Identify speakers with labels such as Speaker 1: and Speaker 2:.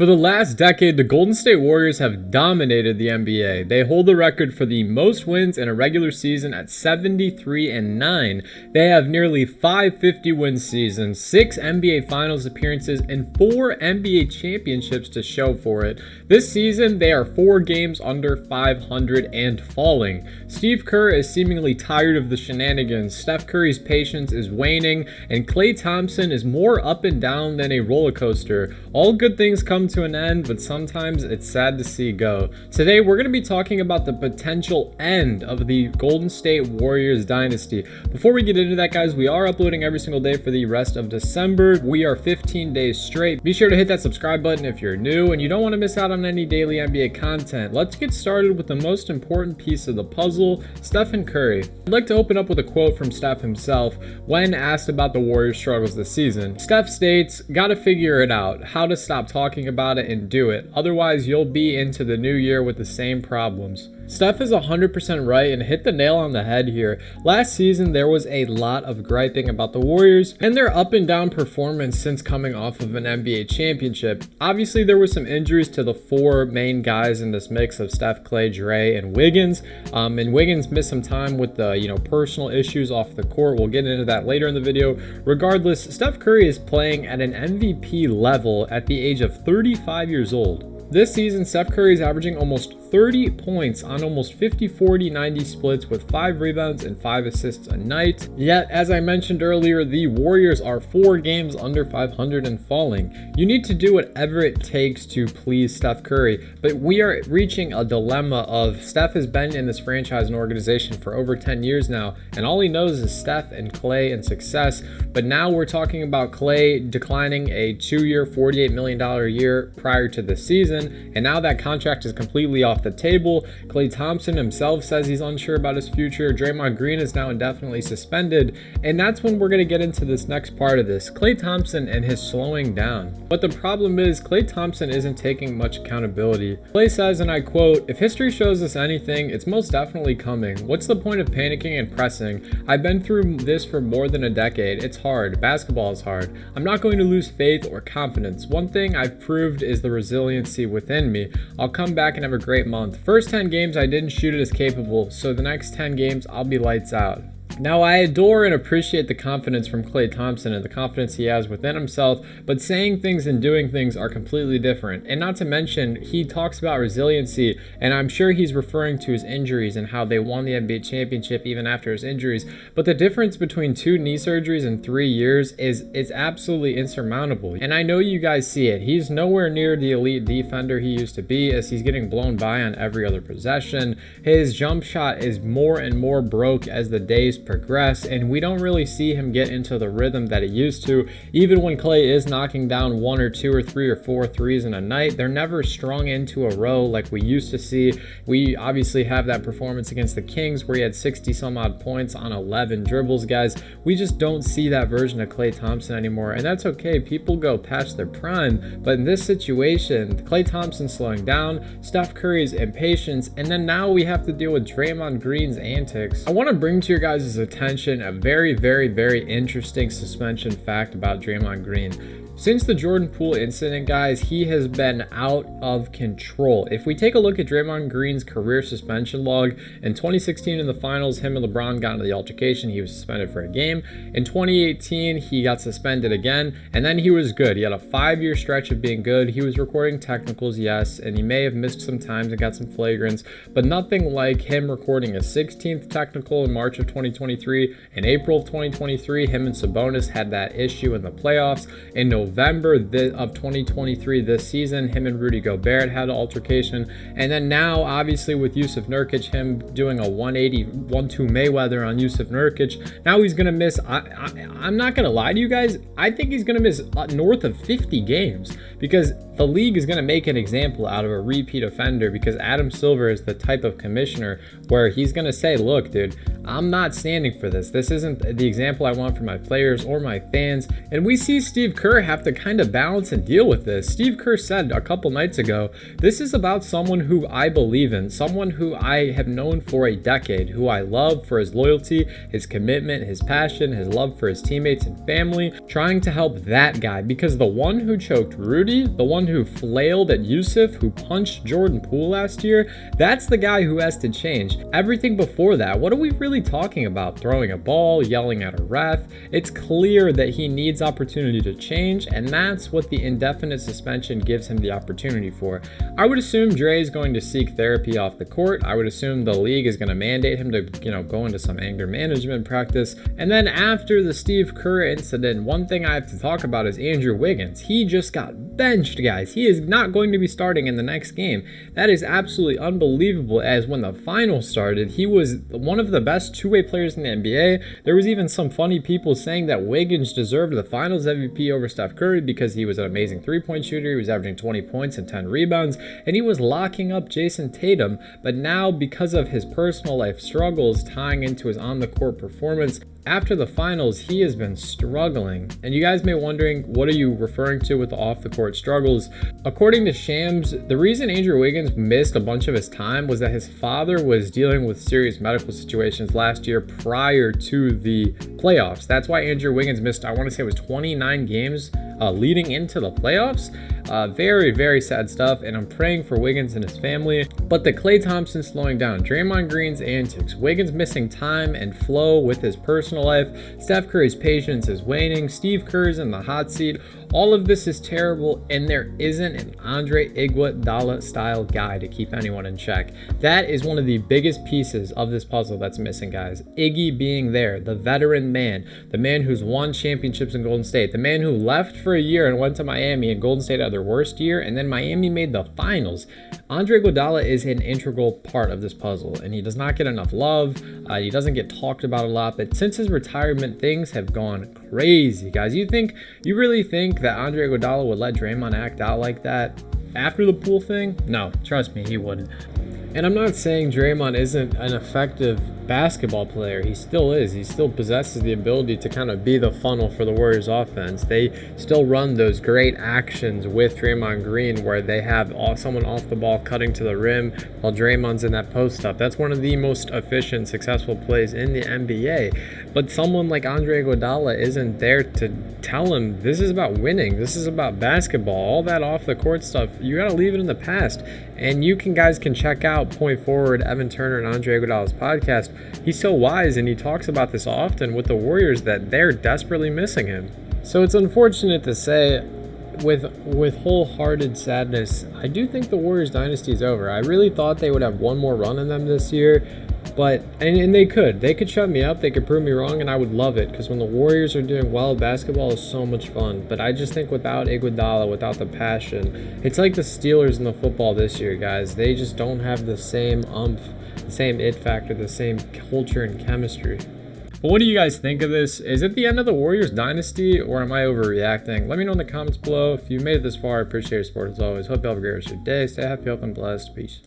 Speaker 1: For the last decade, the Golden State Warriors have dominated the NBA. They hold the record for the most wins in a regular season at 73-9. They have nearly 550-win seasons, 6 NBA Finals appearances, and 4 NBA championships to show for it. This season, they are 4 games under 500 and falling. Steve Kerr is seemingly tired of the shenanigans. Steph Curry's patience is waning, and Klay Thompson is more up and down than a roller coaster. All good things come to an end, but sometimes it's sad to see go. Today, we're going to be talking about the potential end of the Golden State Warriors Dynasty. Before we get into that, guys, we are uploading every single day for the rest of December. We are 15 days straight. Be sure to hit that subscribe button if you're new and you don't want to miss out on any daily NBA content. Let's get started with the most important piece of the puzzle, Stephen Curry. I'd like to open up with a quote from Steph himself when asked about the Warriors' struggles this season. Steph states, "Gotta figure it out, how to stop talking about it and do it. Otherwise, you'll be into the new year with the same problems." Steph is 100% right and hit the nail on the head here. Last season, there was a lot of griping about the Warriors and their up and down performance since coming off of an NBA championship. Obviously, there were some injuries to the 4 main guys in this mix of Steph, Klay, Dre, and Wiggins. And Wiggins missed some time with the personal issues off the court. We'll get into that later in the video. Regardless, Steph Curry is playing at an MVP level at the age of 35 years old. This season, Steph Curry is averaging almost 30 points on almost 50-40-90 splits with 5 rebounds and 5 assists a night. Yet, as I mentioned earlier, the Warriors are 4 games under 500 and falling. You need to do whatever it takes to please Steph Curry, but we are reaching a dilemma of Steph has been in this franchise and organization for over 10 years now, and all he knows is Steph and Klay and success. But now we're talking about Klay declining a 2-year, $48 million a year prior to the season, and now that contract is completely off the table. Klay Thompson himself says he's unsure about his future. Draymond Green is now indefinitely suspended, and that's when we're going to get into this next part of this, Klay Thompson and his slowing down. But the problem is Klay Thompson isn't taking much accountability. Klay says, and I quote, "If history shows us anything, it's most definitely coming. What's the point of panicking and pressing? I've been through this for more than a decade. It's hard. Basketball is hard. I'm not going to lose faith or confidence. One thing I've proved is the resiliency within me. I'll come back and have a great month. First 10 games I didn't shoot it as capable, so the next 10 games I'll be lights out." Now, I adore and appreciate the confidence from Klay Thompson and the confidence he has within himself, but saying things and doing things are completely different. And not to mention, he talks about resiliency, and I'm sure he's referring to his injuries and how they won the NBA championship even after his injuries. But the difference between 2 knee surgeries in 3 years is absolutely insurmountable. And I know you guys see it. He's nowhere near the elite defender he used to be, as he's getting blown by on every other possession. His jump shot is more and more broke as the days progress, and we don't really see him get into the rhythm that he used to. Even when Klay is knocking down 1 or 2 or 3 or 4 threes in a night, they're never strung into a row like we used to see. We obviously have that performance against the Kings where he had 60 some odd points on 11 dribbles, guys. We just don't see that version of Klay Thompson anymore, and that's okay. People go past their prime, but in this situation, Klay Thompson slowing down, Steph Curry's impatience, and then now we have to deal with Draymond Green's antics. I want to bring to your guys' attention a very, very, very interesting suspension fact about Draymond Green. Since the Jordan Poole incident, guys, he has been out of control. If we take a look at Draymond Green's career suspension log, in 2016 in the finals, him and LeBron got into the altercation. He was suspended for a game. In 2018, he got suspended again, and then he was good. He had a 5-year stretch of being good. He was recording technicals, yes, and he may have missed some times and got some flagrants, but nothing like him recording a 16th technical in March of 2023. In April of 2023, him and Sabonis had that issue in the playoffs. In November of 2023, this season, him and Rudy Gobert had an altercation. And then now, obviously, with Jusuf Nurkic, him doing a 180-1-2 Mayweather on Jusuf Nurkic, now he's going to miss, I'm not going to lie to you guys, I think he's going to miss north of 50 games because the league is going to make an example out of a repeat offender, because Adam Silver is the type of commissioner where he's going to say, look, dude, I'm not standing for this. This isn't the example I want for my players or my fans. And we see Steve Kerr have have to kind of balance and deal with this. Steve Kerr said a couple nights ago, this is about someone who I believe in, someone who I have known for a decade, who I love for his loyalty, his commitment, his passion, his love for his teammates and family, trying to help that guy, because the one who choked Rudy, the one who flailed at Yusuf, who punched Jordan Poole last year, that's the guy who has to change. Everything before that, what are we really talking about? Throwing a ball, yelling at a ref? It's clear that he needs opportunity to change, and that's what the indefinite suspension gives him the opportunity for. I would assume Dre is going to seek therapy off the court. I would assume the league is going to mandate him to, go into some anger management practice. And then after the Steve Kerr incident, one thing I have to talk about is Andrew Wiggins. He just got benched, guys. He is not going to be starting in the next game. That is absolutely unbelievable, as when the finals started, he was one of the best two-way players in the NBA. There was even some funny people saying that Wiggins deserved the finals MVP over Steph Curry because he was an amazing three-point shooter. He was averaging 20 points and 10 rebounds, and he was locking up Jason Tatum. But now, because of his personal life struggles tying into his on-the-court performance, after the finals, he has been struggling. And you guys may be wondering, what are you referring to with the off-the-court struggles? According to Shams, the reason Andrew Wiggins missed a bunch of his time was that his father was dealing with serious medical situations last year prior to the playoffs. That's why Andrew Wiggins missed, I want to say it was 29 games leading into the playoffs. Very, very sad stuff, and I'm praying for Wiggins and his family. But the Klay Thompson slowing down, Draymond Green's antics, Wiggins missing time and flow with his personal life, Steph Curry's patience is waning, Steve Kerr's in the hot seat. All of this is terrible, and there isn't an Andre Iguodala style guy to keep anyone in check. That is one of the biggest pieces of this puzzle that's missing, guys. Iggy being there, the veteran man, the man who's won championships in Golden State, the man who left for a year and went to Miami, and Golden State had their worst year, and then Miami made the finals. Andre Iguodala is an integral part of this puzzle, and he does not get enough love. He doesn't get talked about a lot, but since his retirement, things have gone crazy, guys. You really think that Andre Iguodala would let Draymond act out like that after the Poole thing? No, trust me, he wouldn't. And I'm not saying Draymond isn't an effective basketball player. He still is. He still possesses the ability to kind of be the funnel for the Warriors offense. They still run those great actions with Draymond Green where they have someone off the ball cutting to the rim while Draymond's in that post up. That's one of the most efficient, successful plays in the NBA. But someone like Andre Iguodala isn't there to tell him this is about winning. This is about basketball. All that off the court stuff, you got to leave it in the past. And guys can check out Point Forward, Evan Turner, and Andre Iguodala's podcast. He's so wise, and he talks about this often with the Warriors that they're desperately missing him. So it's unfortunate to say, with wholehearted sadness, I do think the Warriors Dynasty is over. I really thought they would have one more run in them this year, but and they could shut me up, they could prove me wrong, and I would love it, because when the Warriors are doing well, basketball is so much fun. But I just think without Iguodala, without the passion, it's like the Steelers in the football this year, guys. They just don't have the same umph, the same it factor, the same culture and chemistry. But what do you guys think of this? Is it the end of the Warriors Dynasty, or am I overreacting? Let me know in the comments below. If you made it this far, I appreciate your support as always. Hope you have a great rest of your day. Stay happy, healthy, and blessed. Peace.